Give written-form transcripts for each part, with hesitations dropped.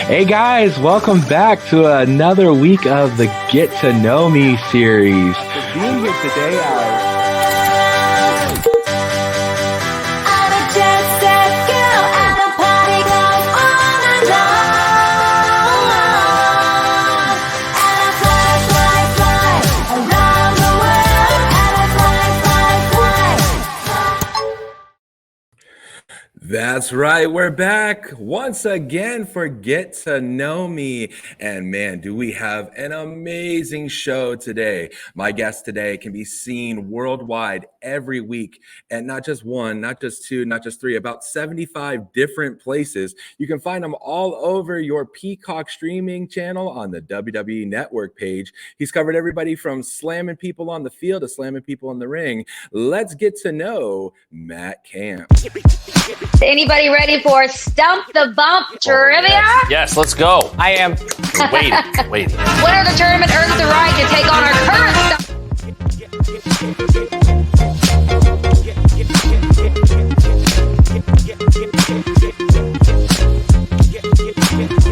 Hey guys, welcome back to another week of the Get to Know Me series. For being here today, That's right. We're back once again for Get to Know Me. And man, do we have an amazing show today. My guest today can be seen worldwide every week at not just one, not just two, not just three, about 75 different places. You can find them all over your Peacock streaming channel on the WWE Network page. He's covered everybody from slamming people on the field to slamming people in the ring. Let's get to know Matt Camp. Anybody ready for Stump the Bump trivia? Yes, let's go. I am. Wait. Winner of the tournament earns the right to take on our current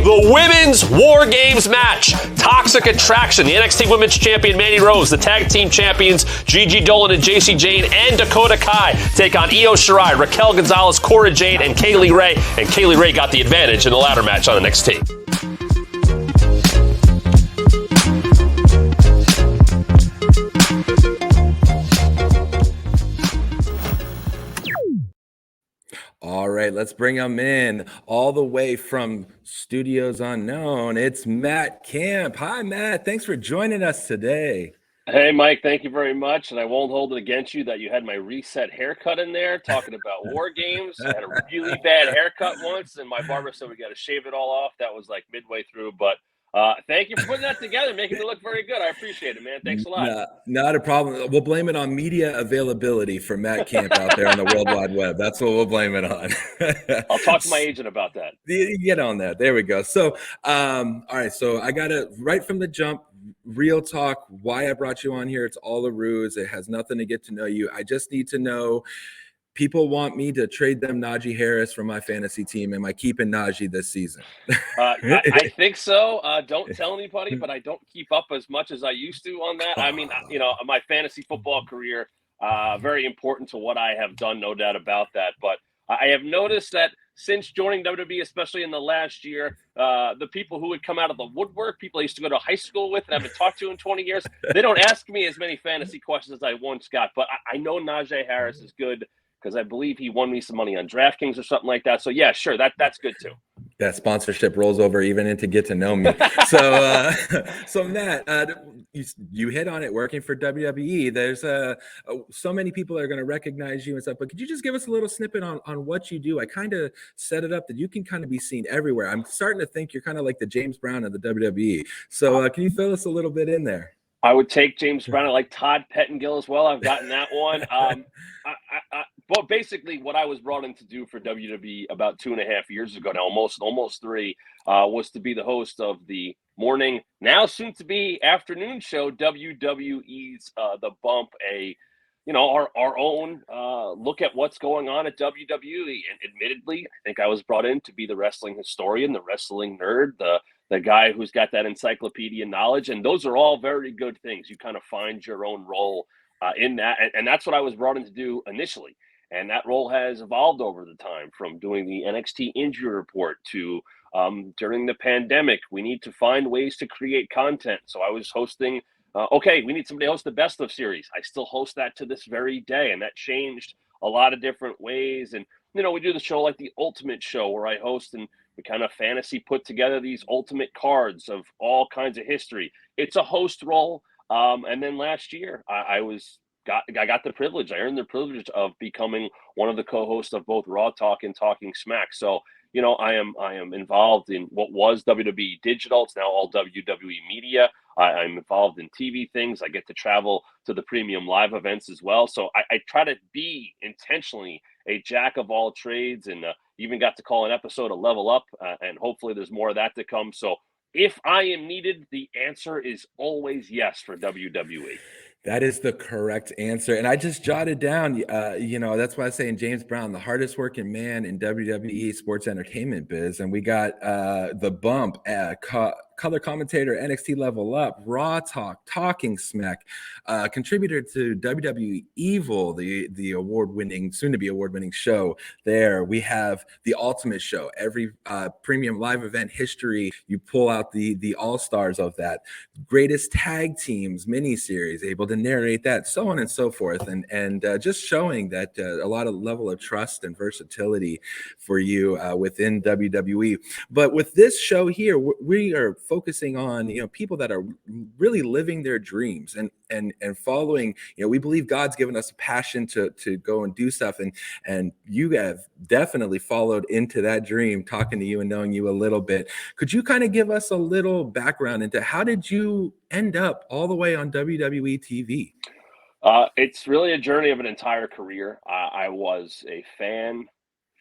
The Women's War Games match. Toxic Attraction. The NXT Women's Champion Mandy Rose. The Tag Team Champions Gigi Dolan and JC Jane and Dakota Kai take on Io Shirai, Raquel Gonzalez, Cora Jade, and Kaylee Ray. And Kaylee Ray got the advantage in the ladder match on NXT. All right, let's bring him in all the way from Studios Unknown. It's Matt Camp. Hi, Matt. Thanks for joining us today. Hey, Mike, thank you very much. And I won't hold it against you that you had my reset haircut in there talking about war games. I had a really bad haircut once, and my barber said we got to shave it all off. That was like midway through, but thank you for putting that together, making it look very good. I appreciate it, man. Thanks a lot. Not a problem. We'll blame it on media availability for Matt Camp out there on the World Wide Web. That's what we'll blame it on. I'll talk to my agent about that. Get on that. There we go. So, all right. So I got to, right from the jump, real talk, why I brought you on here. It's all a ruse. It has nothing to get to know you. I just need to know, people want me to trade them Najee Harris from my fantasy team. Am I keeping Najee this season? I think so. Don't tell anybody, but I don't keep up as much as I used to on that. I mean, my fantasy football career, very important to what I have done, no doubt about that. But I have noticed that since joining WWE, especially in the last year, the people who would come out of the woodwork, people I used to go to high school with and haven't talked to in 20 years, they don't ask me as many fantasy questions as I once got. But I know Najee Harris is good, because I believe he won me some money on DraftKings or something like that. So, yeah, sure, that's good too. That sponsorship rolls over even into Get to Know Me. So, so Matt, you hit on it, working for WWE. There's so many people are going to recognize you and stuff, but could you just give us a little snippet on what you do? I kind of set it up that you can kind of be seen everywhere. I'm starting to think you're kind of like the James Brown of the WWE. So can you fill us a little bit in there? I would take James Brown. I like Todd Pettengill as well. I've gotten that one. But basically, what I was brought in to do for WWE about 2.5 years ago now, almost 3, was to be the host of the morning, now soon to be afternoon show, WWE's The Bump, our own look at what's going on at WWE. And admittedly, I think I was brought in to be the wrestling historian, the wrestling nerd, the guy who's got that encyclopedia knowledge. And those are all very good things. You kind of find your own role in that. And that's what I was brought in to do initially. And that role has evolved over the time, from doing the NXT injury report to during the pandemic, we need to find ways to create content. So I was hosting, we need somebody to host the best of series. I still host that to this very day. And that changed a lot of different ways. And, we do the show like the Ultimate Show, where I host and we kind of fantasy put together these ultimate cards of all kinds of history. It's a host role. And then last year, I got the privilege. I earned the privilege of becoming one of the co-hosts of both Raw Talk and Talking Smack. So, I am involved in what was WWE Digital. It's now all WWE Media. I'm involved in TV things. I get to travel to the premium live events as well. So I try to be intentionally a jack of all trades, and even got to call an episode of Level Up, and hopefully there's more of that to come. So if I am needed, the answer is always yes for WWE. That is the correct answer. And I just jotted down, that's why I say in James Brown, the hardest working man in WWE sports entertainment biz. And we got the bump, color commentator, NXT Level Up, Raw Talk, Talking Smack, contributor to WWE Evil, the award-winning, soon-to-be award-winning show there. We have the Ultimate Show. Every premium live event history, you pull out the all-stars of that. Greatest tag teams miniseries, able to narrate that, so on and so forth, and just showing that a lot of level of trust and versatility for you within WWE. But with this show here, we are focusing on people that are really living their dreams and following. We believe God's given us a passion to go and do stuff, and you have definitely followed into that dream. Talking to you and knowing you a little bit, could you kind of give us a little background into how did you end up all the way on WWE TV? It's really a journey of an entire career. I was a fan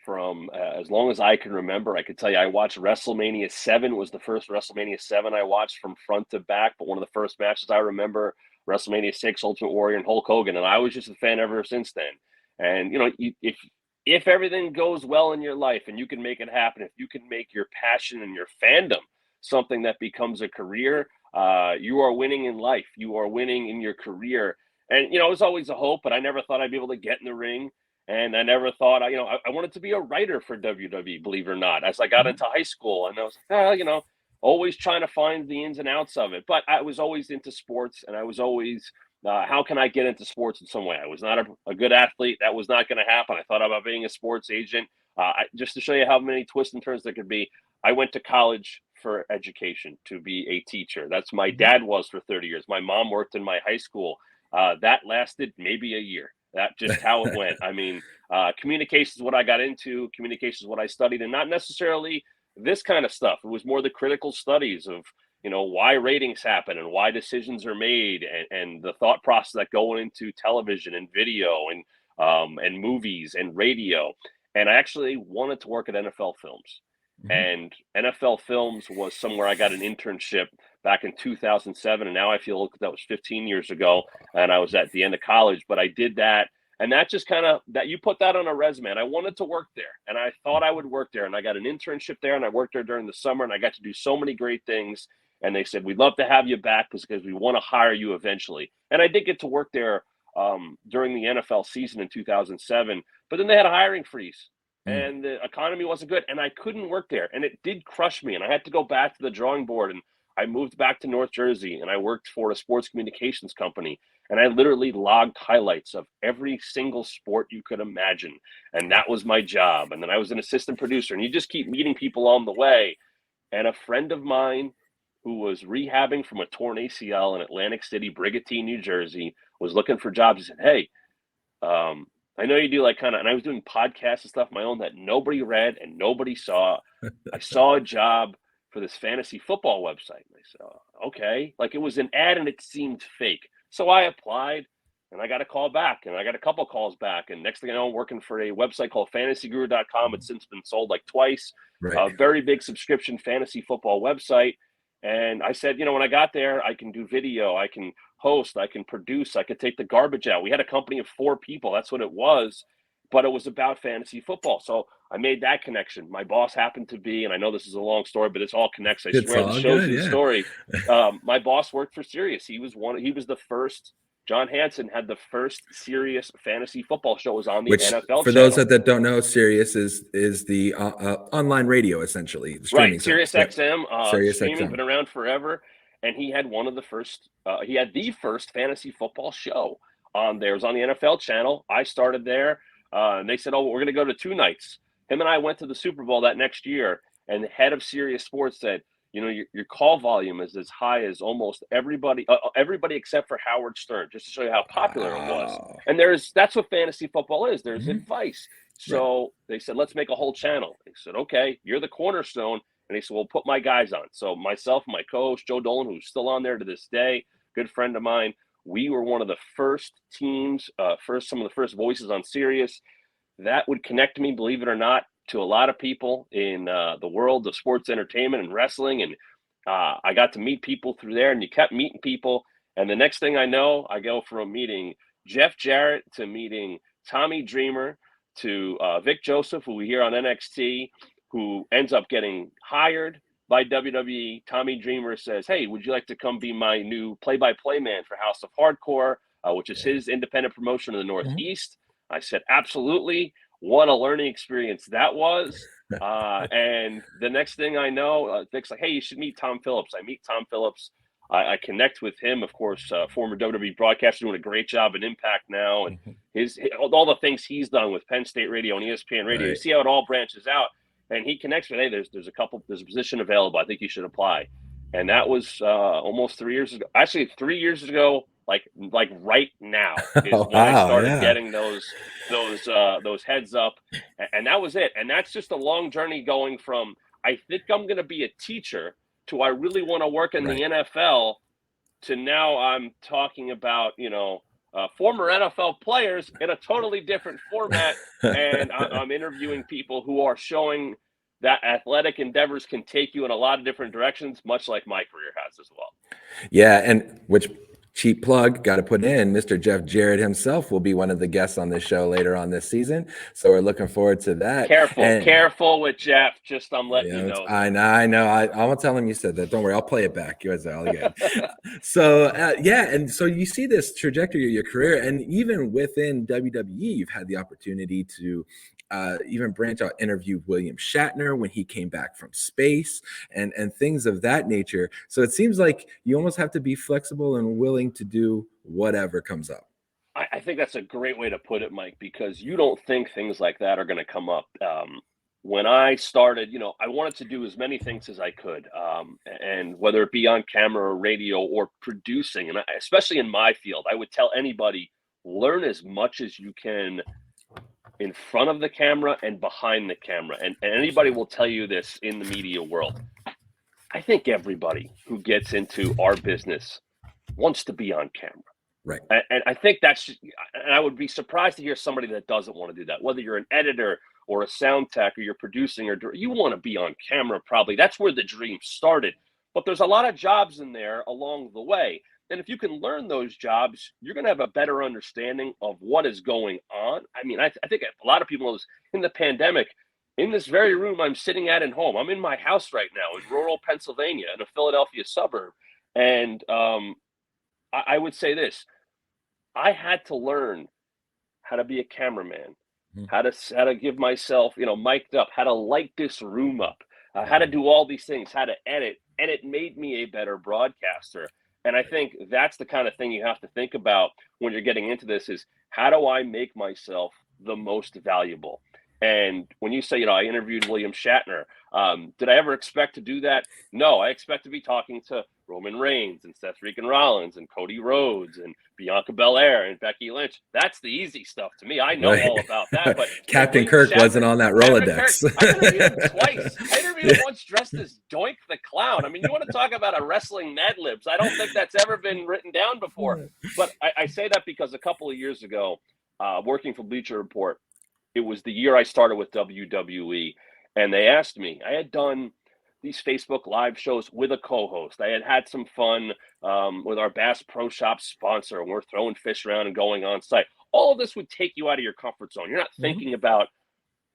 from as long as I can remember. I could tell you I watched WrestleMania 7 was the first WrestleMania 7 I watched from front to back, but one of the first matches I remember, WrestleMania 6, Ultimate Warrior and Hulk Hogan, and I was just a fan ever since then. And if everything goes well in your life and you can make it happen, if you can make your passion and your fandom something that becomes a career, you are winning in life. You are winning in your career. And, it was always a hope, but I never thought I'd be able to get in the ring. And I never thought, I wanted to be a writer for WWE, believe it or not, as I got into high school. And I was like, always trying to find the ins and outs of it. But I was always into sports, and I was always, how can I get into sports in some way? I was not a good athlete. That was not going to happen. I thought about being a sports agent. Just to show you how many twists and turns there could be, I went to college for education to be a teacher. That's my dad was for 30 years. My mom worked in my high school. That lasted maybe a year. That's just how it went. I mean, communication is what I got into. Communication is what I studied, and not necessarily this kind of stuff. It was more the critical studies of, why ratings happen and why decisions are made, and the thought process that go into television and video and movies and radio. And I actually wanted to work at NFL Films. And NFL Films was somewhere I got an internship back in 2007. And now I feel that was 15 years ago. And I was at the end of college, but I did that. And that just kind of, that you put that on a resume. And I wanted to work there. And I thought I would work there. And I got an internship there. And I worked there during the summer. And I got to do so many great things. And they said, we'd love to have you back because we want to hire you eventually. And I did get to work there during the NFL season in 2007. But then they had a hiring freeze. And the economy wasn't good, and I couldn't work there, and it did crush me, and I had to go back to the drawing board, and I moved back to North Jersey, and I worked for a sports communications company, and I literally logged highlights of every single sport you could imagine, and that was my job. And then I was an assistant producer, and you just keep meeting people on the way. And a friend of mine who was rehabbing from a torn ACL in Atlantic City, Brigantine, New Jersey, was looking for jobs. He said, hey, I know you do and I was doing podcasts and stuff of my own that nobody read and nobody saw. I saw a job for this fantasy football website. And I said, oh, okay. It was an ad and it seemed fake. So I applied and I got a call back, and I got a couple calls back. And next thing I know, I'm working for a website called fantasyguru.com. It's since been sold twice. Right. A very big subscription fantasy football website. And I said, when I got there, I can do video, I can host, I can produce, I could take the garbage out. We had a company of 4 people. That's what it was. But it was about fantasy football. So I made that connection. My boss happened to be, and I know this is a long story, but it's all connects. I swear the show's the story. My boss worked for Sirius. He was the first. John Hansen had the first Sirius fantasy football show. It was on the NFL channel. For those that don't know, Sirius is the online radio, essentially. Right, Sirius XM. Sirius streaming, XM. Been around forever. And he had one of the first, he had the first fantasy football show on there. It was on the NFL channel. I started there. And they said, oh, we're going to go to 2 nights. Him and I went to the Super Bowl that next year. And the head of Sirius Sports said, your call volume is as high as almost everybody except for Howard Stern, just to show you how popular it was. And that's what fantasy football is. There's advice. So they said, let's make a whole channel. They said, okay, you're the cornerstone. And he said, well, put my guys on. So myself, my coach, Joe Dolan, who's still on there to this day, good friend of mine, we were one of the first teams, some of the first voices on Sirius that would connect me, believe it or not, to a lot of people in the world of sports entertainment and wrestling. And I got to meet people through there, and you kept meeting people. And the next thing I know, I go from meeting Jeff Jarrett to meeting Tommy Dreamer to Vic Joseph, who we hear on NXT, who ends up getting hired by WWE. Tommy Dreamer says, hey, would you like to come be my new play-by-play man for House of Hardcore, which is his independent promotion in the Northeast? I said, absolutely. What a learning experience that was. And the next thing I know, Vic's like, hey, you should meet Tom Phillips. I meet Tom Phillips. I connect with him, of course, former WWE broadcaster, doing a great job in Impact now, and all the things he's done with Penn State Radio and ESPN Radio. You see how it all branches out, and he connects with, hey, there's a position available. I think you should apply. And that was almost 3 years ago. Actually, 3 years ago, like right now is when I started getting those heads up, and that was it. And that's just a long journey going from I think I'm going to be a teacher to I really want to work in the NFL, to now I'm talking about, former NFL players in a totally different format. And I'm interviewing people who are showing that athletic endeavors can take you in a lot of different directions, much like my career has as well. Yeah. And which cheap plug, got to put in, Mr. Jeff Jarrett himself will be one of the guests on this show later on this season. So we're looking forward to that. Careful with Jeff. Just I'm letting you know. I know. I won't tell him you said that. Don't worry. I'll play it back. You guys all again. So and so you see this trajectory of your career, and even within WWE, you've had the opportunity to even branch out, interview William Shatner when he came back from space, and things of that nature. So it seems like you almost have to be flexible and willing to do whatever comes up. I think that's a great way to put it, Mike, because you don't think things like that are going to come up. When I started, I wanted to do as many things as I could, and whether it be on camera or radio or producing, and especially in my field, I would tell anybody, learn as much as you can in front of the camera and behind the camera. And anybody will tell you this in the media world. I think everybody who gets into our business wants to be on camera. Right. And I think and I would be surprised to hear somebody that doesn't want to do that. Whether you're an editor or a sound tech or you're producing, or you want to be on camera, probably. That's where the dream started. But there's a lot of jobs in there along the way. And if you can learn those jobs, you're going to have a better understanding of what is going on. I mean, I think a lot of people know this. In the pandemic, in this very room I'm sitting at home, I'm in my house right now in rural Pennsylvania in a Philadelphia suburb. And I would say this, I had to learn how to be a cameraman, how to give myself, mic'd up, how to light this room up, how to do all these things, how to edit. And it made me a better broadcaster. And I think that's the kind of thing you have to think about when you're getting into this is, how do I make myself the most valuable? And when you say, I interviewed William Shatner, did I ever expect to do that? No, I expect to be talking to Roman Reigns and Seth freaking Rollins and Cody Rhodes and Bianca Belair and Becky Lynch. That's the easy stuff to me. I know all about that. But Captain Kirk wasn't on that Rolodex. I interviewed him twice. I interviewed him once dressed as Doink the Clown. I mean, you want to talk about a wrestling Mad Libs. I don't think that's ever been written down before. But I say that because a couple of years ago, working for Bleacher Report, it was the year I started with WWE, and they asked me, I had done these Facebook Live shows with a co-host. I had some fun with our Bass Pro Shop sponsor, and we're throwing fish around and going on site. All of this would take you out of your comfort zone. You're not thinking about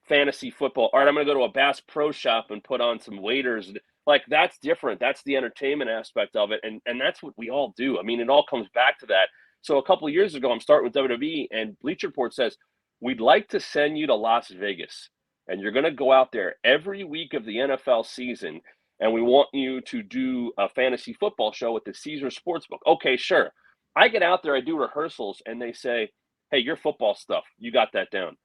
fantasy football. All right, I'm going to go to a Bass Pro Shop and put on some waiters. Like, that's different. That's the entertainment aspect of it, and that's what we all do. I mean, it all comes back to that. So a couple of years ago, I'm starting with WWE, and Bleacher Report says, we'd like to send you to Las Vegas, and you're going to go out there every week of the NFL season, and we want you to do a fantasy football show at the Caesar Sportsbook. Okay, sure. I get out there, I do rehearsals, and they say, hey, your football stuff, you got that down.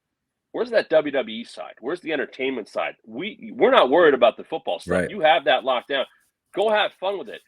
Where's that WWE side? Where's the entertainment side? We're not worried about the football stuff. Right. You have that locked down. Go have fun with it.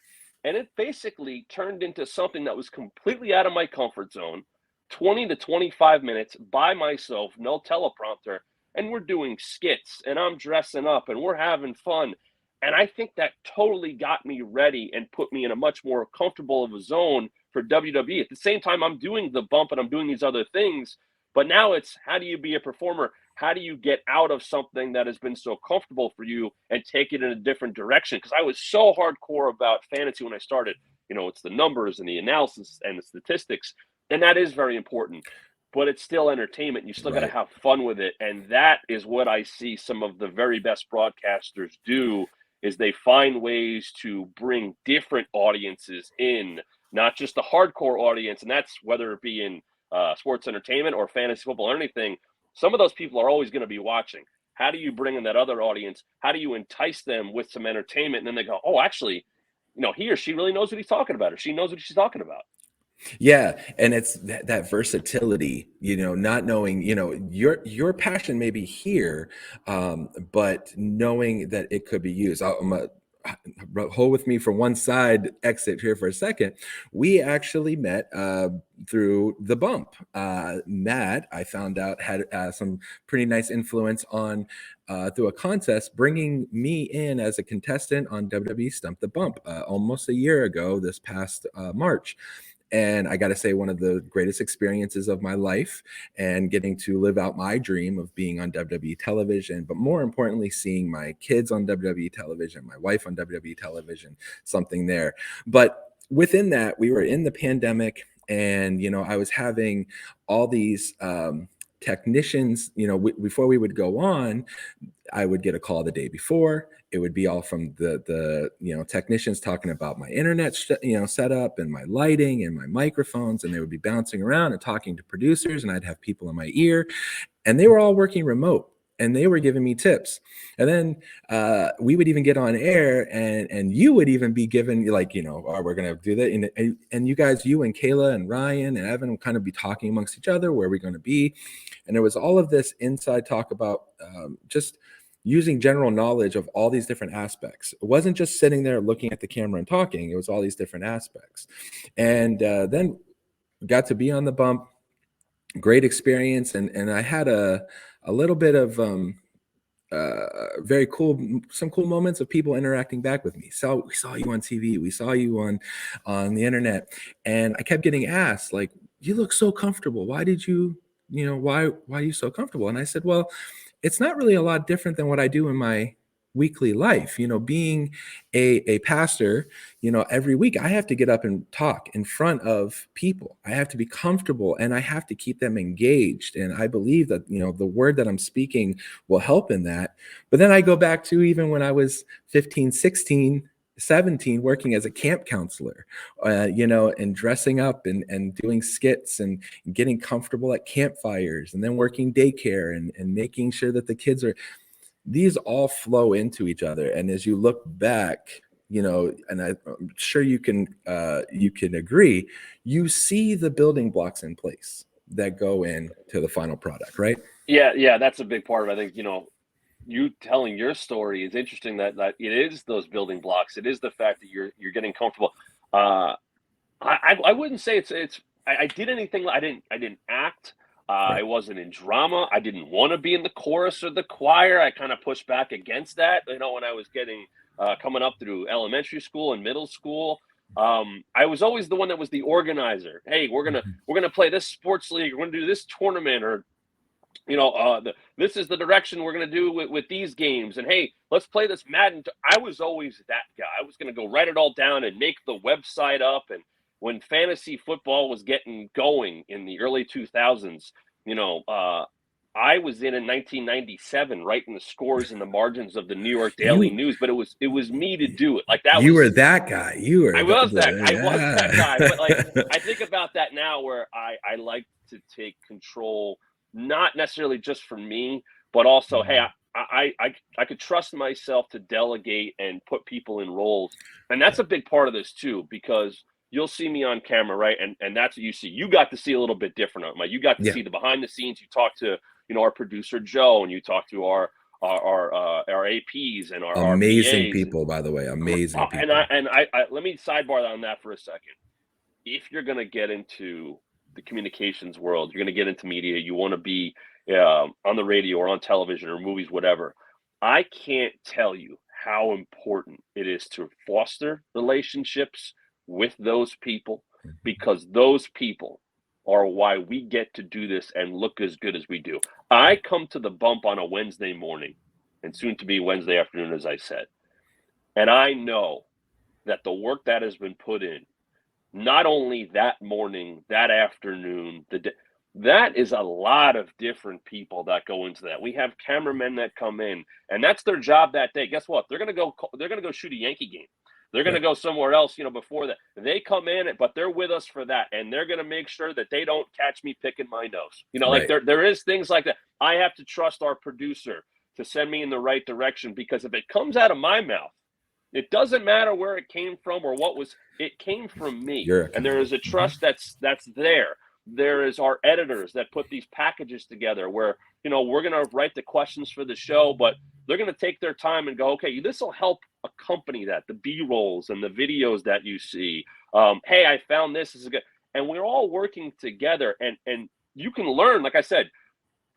And it basically turned into something that was completely out of my comfort zone. 20 to 25 minutes by myself, no teleprompter, and we're doing skits, and I'm dressing up, and we're having fun. And I think that totally got me ready and put me in a much more comfortable of a zone for WWE. At the same time, I'm doing the bump and I'm doing these other things, but now it's, how do you be a performer? How do you get out of something that has been so comfortable for you and take it in a different direction? Because I was so hardcore about fantasy when I started. it's the numbers and the analysis and the statistics, and that is very important. But it's still entertainment. You still got to Right. have fun with it, and that is what I see some of the very best broadcasters do. Is they find ways to bring different audiences in, not just the hardcore audience, and that's whether it be in sports entertainment or fantasy football or anything. Some of those people are always going to be watching. How do you bring in that other audience? How do you entice them with some entertainment? And then they go, oh, actually, he or she really knows what he's talking about, or she knows what she's talking about. Yeah, and it's that versatility, not knowing, your passion may be here, but knowing that it could be used. I'm gonna hold with me for one side exit here for a second. We actually met through the bump. Matt, I found out, had some pretty nice influence on through a contest, bringing me in as a contestant on WWE Stump the Bump almost a year ago, this past March. And I got to say, one of the greatest experiences of my life, and getting to live out my dream of being on WWE television, but more importantly, seeing my kids on WWE television, my wife on WWE television, something there. But within that, we were in the pandemic, and, I was having all these technicians, before we would go on, I would get a call the day before. It would be all from the technicians talking about my internet setup and my lighting and my microphones, and they would be bouncing around and talking to producers, and I'd have people in my ear, and they were all working remote, and they were giving me tips. And then we would even get on air, and you would even be given, oh, we're gonna do that, and you guys, you and Kayla and Ryan and Evan would kind of be talking amongst each other, where are we going to be? And there was all of this inside talk about just using general knowledge of all these different aspects. It wasn't just sitting there looking at the camera and talking. It was all these different aspects. And then got to be on the bump. Great experience. And I had a little bit of some cool moments of people interacting back with me. So we saw you on TV. We saw you on the internet. And I kept getting asked, like, you look so comfortable. Why did you, why are you so comfortable? And I said, well, it's not really a lot different than what I do in my weekly life. Being a pastor, every week I have to get up and talk in front of people. I have to be comfortable, and I have to keep them engaged. And I believe that, the word that I'm speaking will help in that. But then I go back to even when I was 15, 16, 17, working as a camp counselor, and dressing up and doing skits and getting comfortable at campfires, and then working daycare and making sure that the kids are, these all flow into each other. And as you look back, and I'm sure you can agree, you see the building blocks in place that go into the final product, right? Yeah, that's a big part of it. I think, you telling your story is interesting, that it is those building blocks. It is the fact that you're getting comfortable. I wouldn't say I did anything. I didn't act. Right. I wasn't in drama. I didn't want to be in the chorus or the choir. I kind of pushed back against that, when I was coming up through elementary school and middle school. I was always the one that was the organizer. Hey, we're gonna play this sports league. We're gonna do this tournament, or this is the direction we're going to do with these games. And hey, let's play this Madden. I was always that guy. I was going to go write it all down and make the website up. And when fantasy football was getting going in the early 2000s, I was in 1997 writing the scores and the margins of the New York Daily News, but it was me to do it. Like that. You were that guy. I was that guy. But I think about that now, where I like to take control. Not necessarily just for me, but also, hey, I could trust myself to delegate and put people in roles. And that's a big part of this too, because you'll see me on camera, right? And that's what you see. You got to see a little bit different. You got to see the behind the scenes. You talk to, our producer Joe, and you talk to our APs and our amazing RPAs. people, by the way, amazing people. And I let me sidebar on that for a second. If you're going to get into the communications world, you're going to get into media, you want to be on the radio or on television or movies, whatever. I can't tell you how important it is to foster relationships with those people, because those people are why we get to do this and look as good as we do. I come to the bump on a Wednesday morning, and soon to be Wednesday afternoon, as I said, and I know that the work that has been put in not only that morning, that afternoon, that is a lot of different people that go into that. We have cameramen that come in, and that's their job that day. Guess what? They're gonna go shoot a Yankee game. They're going to go somewhere else, before that. They come in, but they're with us for that. And they're going to make sure that they don't catch me picking my nose. Like there is things like that. I have to trust our producer to send me in the right direction, because if it comes out of my mouth, it doesn't matter where it came from or it came from me. And there is a trust that's there. There is our editors that put these packages together where, we're going to write the questions for the show, but they're going to take their time and go, okay, this will help accompany that, the B-rolls and the videos that you see. Hey, I found this is good. And we're all working together, and you can learn. Like I said,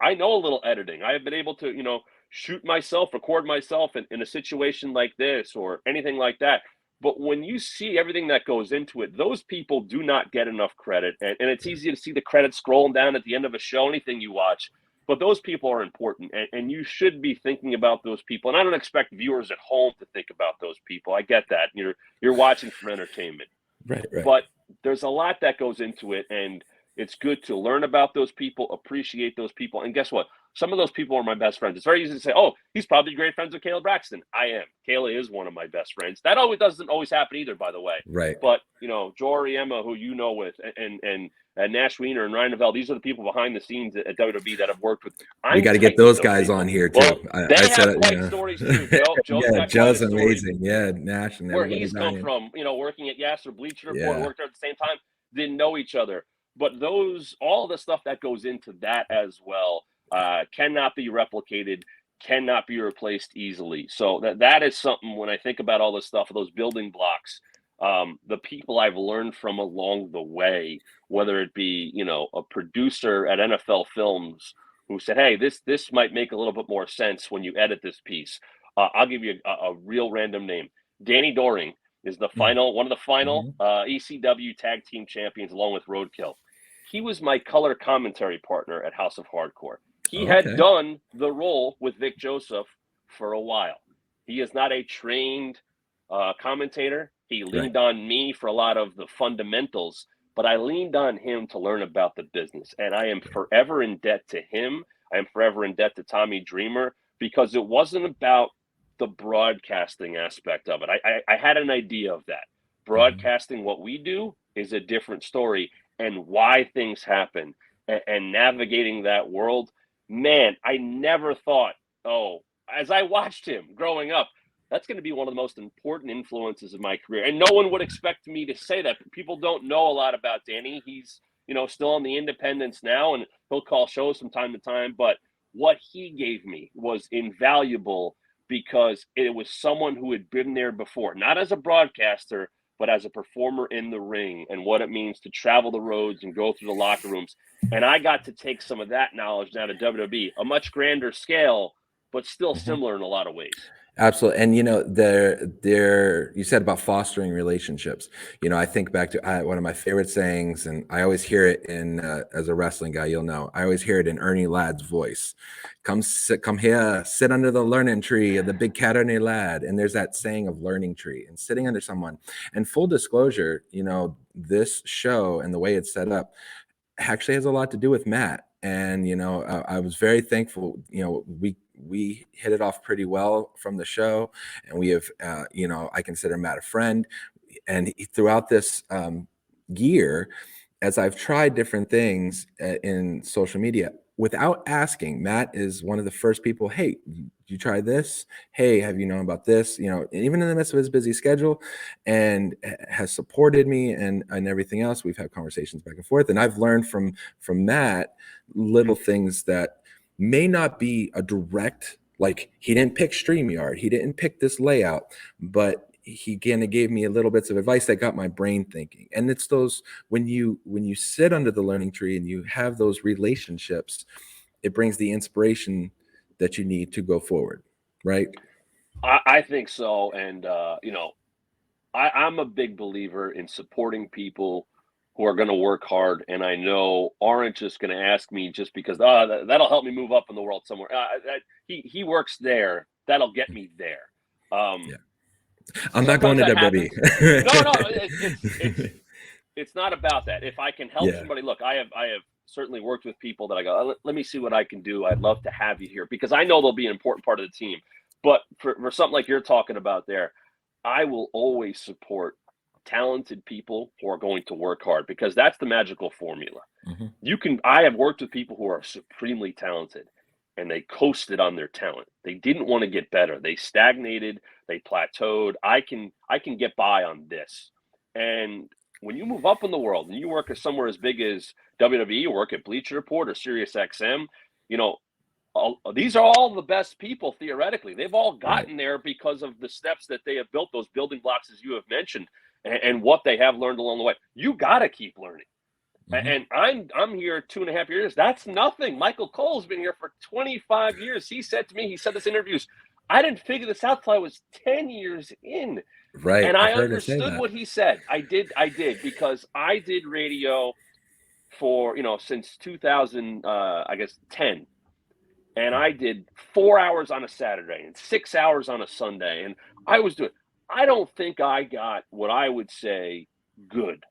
I know a little editing. I have been able to, shoot myself, record myself in a situation like this or anything like that. But when you see everything that goes into it, those people do not get enough credit. And it's easy to see the credits scrolling down at the end of a show, anything you watch. But those people are important, and you should be thinking about those people. And I don't expect viewers at home to think about those people. I get that. You're watching for entertainment. Right. But there's a lot that goes into it, and it's good to learn about those people, appreciate those people. And guess what? Some of those people are my best friends. It's very easy to say, oh, he's probably great friends with Kayla Braxton. I am. Kayla is one of my best friends. That doesn't always happen either, by the way. Right. But, Jory Emma, who with, and Nash Wiener and Ryan Novell, these are the people behind the scenes at WWE that I've worked with. We got to get those guys on here, too. Well, they have quite stories, too. Joe's amazing. Yeah, Nash and where he's come from, working at Yasser Bleacher Report, worked there at the same time, didn't know each other. But all the stuff that goes into that as well cannot be replicated, cannot be replaced easily. So that is something, when I think about all this stuff, those building blocks, the people I've learned from along the way, whether it be, a producer at NFL Films who said, hey, this might make a little bit more sense when you edit this piece. I'll give you a real random name. Danny Doering is one of the final ECW tag team champions, along with Roadkill. He was my color commentary partner at House of Hardcore. He had done the role with Vic Joseph for a while. He is not a trained commentator. He leaned on me for a lot of the fundamentals, but I leaned on him to learn about the business. And I am forever in debt to him. I am forever in debt to Tommy Dreamer, because it wasn't about the broadcasting aspect of it. I had an idea of that. Broadcasting, what we do, is a different story, and why things happen and navigating that world. Man, I never thought, as I watched him growing up, that's going to be one of the most important influences of my career. And no one would expect me to say that. People don't know a lot about Danny. He's, still on the independents now, and he'll call shows from time to time. But what he gave me was invaluable, because it was someone who had been there before, not as a broadcaster, but as a performer in the ring, and what it means to travel the roads and go through the locker rooms. And I got to take some of that knowledge now to WWE, a much grander scale, but still similar in a lot of ways. Absolutely. And, there, you said about fostering relationships. I think back to one of my favorite sayings, and I always hear it as a wrestling guy, I always hear it in Ernie Ladd's voice. Come here, sit under the learning tree of the big cat Ernie Ladd. And there's that saying of learning tree and sitting under someone. And full disclosure, this show and the way it's set up actually has a lot to do with Matt. And, I was very thankful, we hit it off pretty well from the show, and we have, I consider Matt a friend. And throughout this year, as I've tried different things in social media, without asking, Matt is one of the first people, hey, you try this? Hey, have you known about this? Even in the midst of his busy schedule, and has supported me and everything else. We've had conversations back and forth, and I've learned from Matt little things that may not be a direct, like, he didn't pick StreamYard, he didn't pick this layout, but he kind of gave me a little bits of advice that got my brain thinking. And it's those, when you sit under the learning tree and you have those relationships, it brings the inspiration that you need to go forward, right? I think so. And, I'm a big believer in supporting people who are going to work hard, and I know aren't just going to ask me just because that'll help me move up in the world somewhere. He works there, that'll get me there. I'm not going to WWE. No, It's not about that. If I can help somebody, look, I have certainly worked with people that I go, let me see what I can do. I'd love to have you here because I know they'll be an important part of the team. But for something like you're talking about there, I will always support talented people who are going to work hard because that's the magical formula. I have worked with people who are supremely talented and they coasted on their talent. They didn't want to get better. They stagnated, they plateaued. I can get by on this. And when you move up in the world and you work at somewhere as big as WWE, you work at Bleacher Report or Sirius XM, these are all the best people theoretically. They've all gotten there because of the steps that they have built, those building blocks, as you have mentioned, and what they have learned along the way. You got to keep learning. And I'm here 2.5 years. That's nothing. Michael Cole's been here for 25 years. He said this in interviews, I didn't figure this out till I was 10 years in. Right. And I understood what he said. I did because I did radio for, since 2000, 10. And I did 4 hours on a Saturday and 6 hours on a Sunday. And I don't think I got what I would say good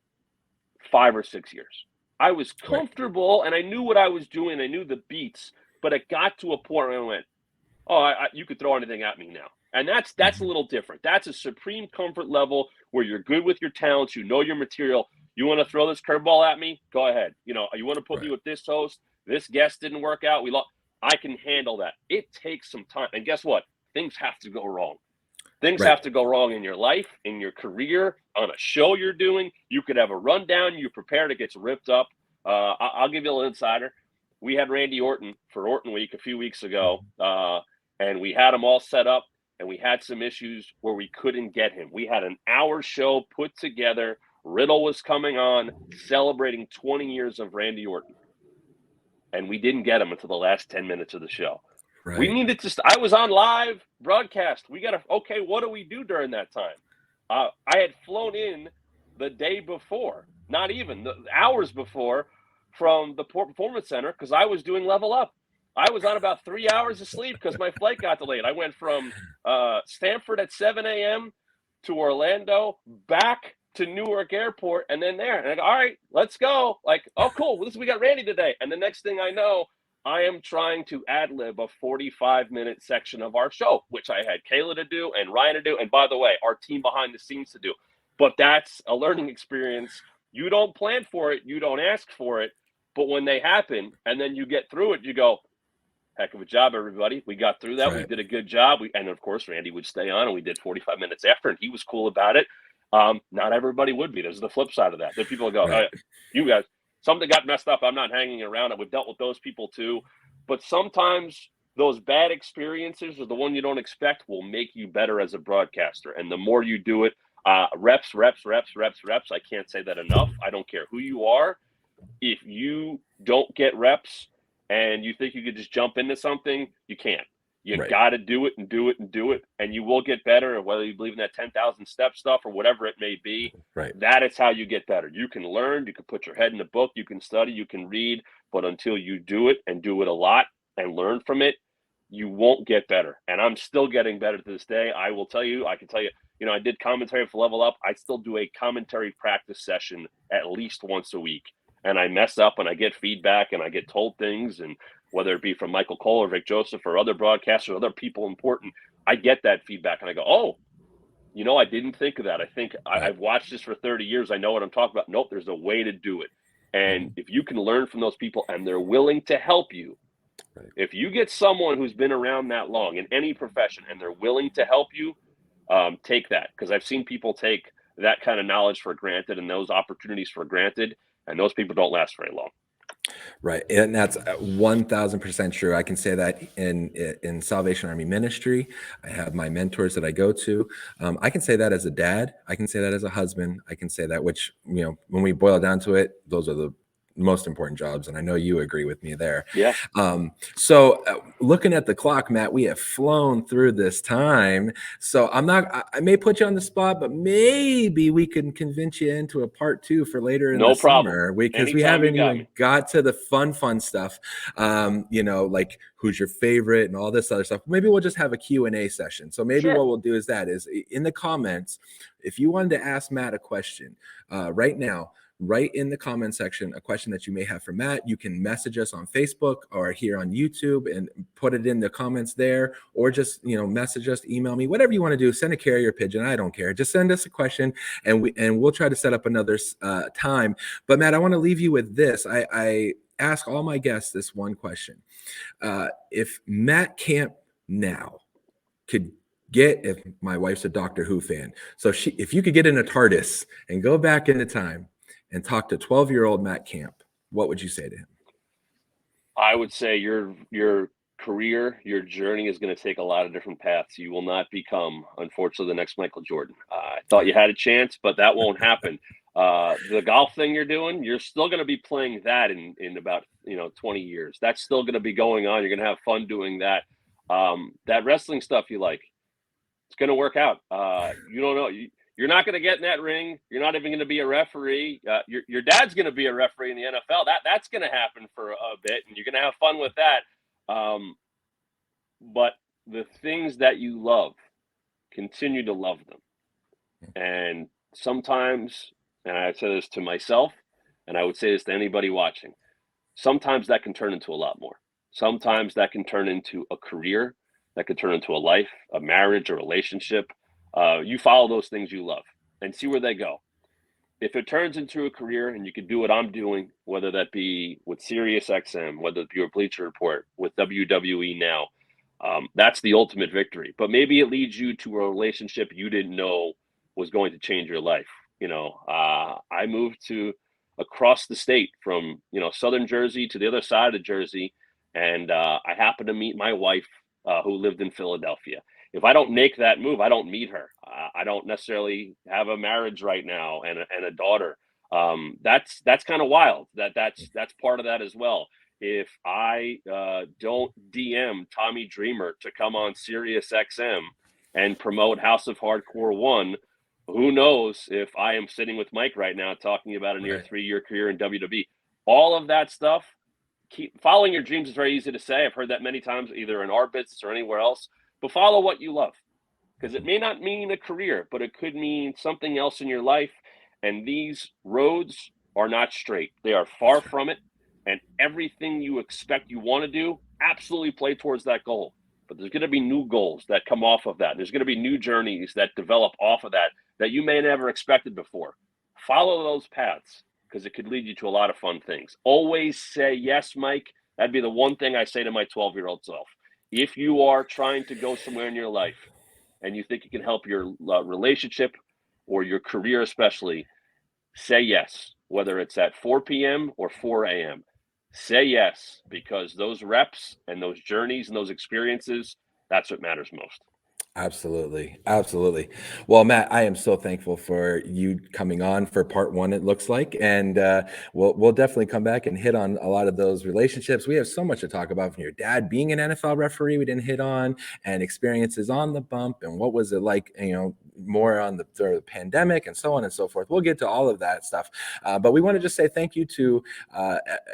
5 or 6 years. I was comfortable and I knew what I was doing. I knew the beats, but it got to a point where I went, you could throw anything at me now. And that's a little different. That's a supreme comfort level where you're good with your talents. You know your material. You want to throw this curveball at me? Go ahead. You want to put me with this host? This guest didn't work out. I can handle that. It takes some time. And guess what? Things have to go wrong. Things have to go wrong in your life, in your career, on a show you're doing. You could have a rundown. You prepare, it gets ripped up. I'll give you a little insider. We had Randy Orton for Orton Week a few weeks ago, and we had him all set up, and we had some issues where we couldn't get him. We had an hour show put together. Riddle was coming on, celebrating 20 years of Randy Orton. And we didn't get him until the last 10 minutes of the show. Right. We needed to. I was on live broadcast. What do we do during that time? I had flown in the day before, not even the hours before, from the Performance Center because I was doing Level Up. I was on about 3 hours of sleep because my flight got delayed. I went from Stanford at 7 a.m. to Orlando, back to Newark Airport, and then there. And I go, all right, let's go. Like, oh, cool. We got Randy today. And the next thing I know, I am trying to ad-lib a 45-minute section of our show, which I had Kayla to do and Ryan to do. And by the way, our team behind the scenes to do. But that's a learning experience. You don't plan for it. You don't ask for it. But when they happen and then you get through it, you go, heck of a job, everybody. We got through that. Right. We did a good job. And of course, Randy would stay on and we did 45 minutes after, and he was cool about it. Not everybody would be. There's the flip side of that. There people go, you guys, something got messed up. I'm not hanging around. We've dealt with those people too. But sometimes those bad experiences or the one you don't expect will make you better as a broadcaster. And the more you do it, reps. I can't say that enough. I don't care who you are. If you don't get reps and you think you could just jump into something, you can't. You got to do it and do it and do it, and you will get better. And whether you believe in that 10,000 step stuff or whatever it may be, that is how you get better. You can learn, you can put your head in a book, you can study, you can read, but until you do it and do it a lot and learn from it, you won't get better. And I'm still getting better to this day. I can tell you, I did commentary for Level Up. I still do a commentary practice session at least once a week. And I mess up and I get feedback and I get told things, and whether it be from Michael Cole or Vic Joseph or other broadcasters or other people important, I get that feedback and I go, oh, I didn't think of that. I think I've watched this for 30 years. I know what I'm talking about. Nope, there's a way to do it. And if you can learn from those people and they're willing to help you, if you get someone who's been around that long in any profession and they're willing to help you, take that. Because I've seen people take that kind of knowledge for granted and those opportunities for granted, and those people don't last very long. Right. And that's 1,000% true. I can say that in Salvation Army ministry. I have my mentors that I go to. I can say that as a dad. I can say that as a husband. I can say that, which, when we boil down to it, those are the most important jobs. And I know you agree with me there. Yeah. So looking at the clock, Matt, we have flown through this time. So I may put you on the spot, but maybe we can convince you into a part 2 for later in the summer, because we haven't even got to the fun stuff. Like who's your favorite and all this other stuff. Maybe we'll just have a Q&A session. So maybe what we'll do is in the comments, if you wanted to ask Matt a question right now, write in the comment section a question that you may have for Matt. You can message us on Facebook or here on YouTube and put it in the comments there, or just, message us, email me, whatever you want to do. Send a carrier pigeon. I don't care. Just send us a question and we'll try to set up another time. But Matt, I want to leave you with this. I ask all my guests this one question. If Matt Camp now could if my wife's a Doctor Who fan, so if you could get in a TARDIS and go back into time and talk to 12-year-old Matt Camp, what would you say to him? I would say your career, your journey is going to take a lot of different paths. You will not become, unfortunately, the next Michael Jordan. I thought you had a chance, but that won't happen. The golf thing you're doing, you're still going to be playing that in about 20 years. That's still going to be going on. You're going to have fun doing that. That wrestling stuff you like, it's going to work out. You don't know. You're not going to get in that ring. You're not even going to be a referee. Your dad's going to be a referee in the NFL. That's going to happen for a bit, and you're going to have fun with that. But the things that you love, continue to love them. And sometimes, and I say this to myself, and I would say this to anybody watching, sometimes that can turn into a lot more. Sometimes that can turn into a career, that could turn into a life, a marriage, a relationship. You follow those things you love and see where they go. If it turns into a career and you can do what I'm doing, whether that be with SiriusXM, whether it be with Bleacher Report, with WWE now, that's the ultimate victory. But maybe it leads you to a relationship you didn't know was going to change your life. I moved to across the state from, southern Jersey to the other side of Jersey. And I happened to meet my wife who lived in Philadelphia. If I don't make that move, I don't meet her. I don't necessarily have a marriage right now and a daughter. That's kind of wild. That's part of that as well. If I don't DM Tommy Dreamer to come on SiriusXM and promote House of Hardcore 1, who knows if I am sitting with Mike right now talking about a near 3-year career in WWE. All of that stuff. Keep following your dreams is very easy to say. I've heard that many times, either in our business or anywhere else. But follow what you love, because it may not mean a career, but it could mean something else in your life. And these roads are not straight. They are far from it. And everything you expect you want to do, absolutely play towards that goal. But there's going to be new goals that come off of that. There's going to be new journeys that develop off of that you may never expected before. Follow those paths, because it could lead you to a lot of fun things. Always say yes, Mike. That'd be the one thing I say to my 12-year-old self. If you are trying to go somewhere in your life and you think you can help your relationship or your career especially, say yes, whether it's at 4 p.m. or 4 a.m. Say yes, because those reps and those journeys and those experiences, that's what matters most. Absolutely. Absolutely. Well, Matt, I am so thankful for you coming on for part 1, it looks like. And we'll definitely come back and hit on a lot of those relationships. We have so much to talk about, from your dad being an NFL referee we didn't hit on, and experiences on the bump, and what was it like, more on the pandemic and so on and so forth. We'll get to all of that stuff. But we want to just say thank you to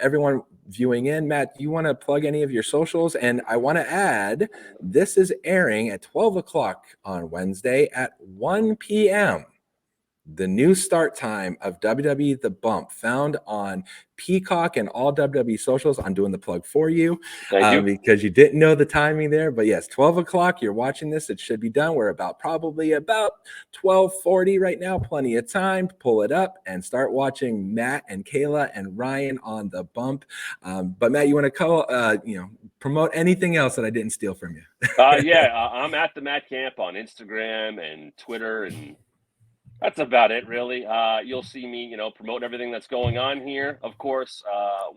everyone viewing in. Matt, you want to plug any of your socials? And I want to add, this is airing at 12 o'clock on Wednesday at 1 p.m. The new start time of WWE The Bump, found on Peacock and all WWE socials. I'm doing the plug for you, because you didn't know the timing there. But yes, 12 o'clock, you're watching this, it should be done. We're probably about 12:40 right now. Plenty of time to pull it up and start watching Matt and Kayla and Ryan on The Bump. But Matt, you want to promote anything else that I didn't steal from you? I'm at the Matt Camp on Instagram and Twitter, and that's about it, really. You'll see me, promote everything that's going on here, of course,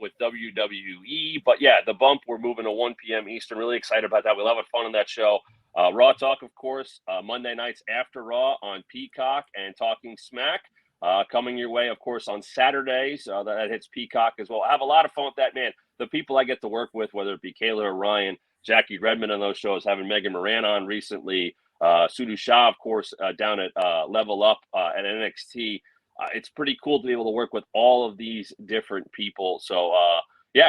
with WWE. But yeah, The Bump, we're moving to 1 p.m. Eastern. Really excited about that. We'll have fun on that show. Raw Talk, of course, Monday nights after Raw on Peacock, and Talking Smack coming your way, of course, on Saturdays. That hits Peacock as well. I have a lot of fun with that, man. The people I get to work with, whether it be Kayla or Ryan, Jackie Redmond on those shows, having Megan Moran on recently, Sudu Shah, of course, down at Level Up at NXT. It's pretty cool to be able to work with all of these different people. So,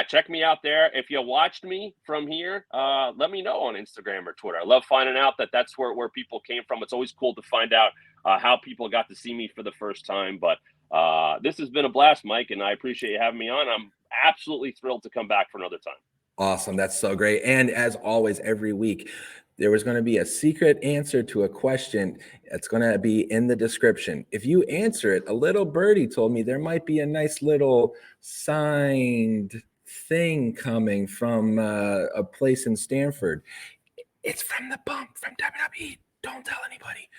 check me out there. If you watched me from here, let me know on Instagram or Twitter. I love finding out that's where people came from. It's always cool to find out how people got to see me for the first time. But This has been a blast, Mike, and I appreciate you having me on. I'm absolutely thrilled to come back for another time. Awesome. That's so great. And as always, every week, there was going to be a secret answer to a question. It's going to be in the description. If you answer it, a little birdie told me there might be a nice little signed thing coming from a place in Stanford. It's from the bump from WWE. Don't tell anybody.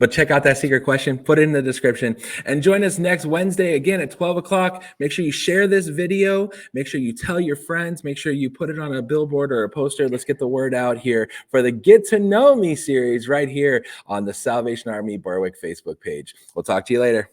But check out that secret question, put it in the description, and join us next Wednesday again at 12 o'clock. Make sure you share this video. Make sure you tell your friends. Make sure you put it on a billboard or a poster. Let's get the word out here for the Get to Know Me series right here on the Salvation Army Berwick Facebook page. We'll talk to you later.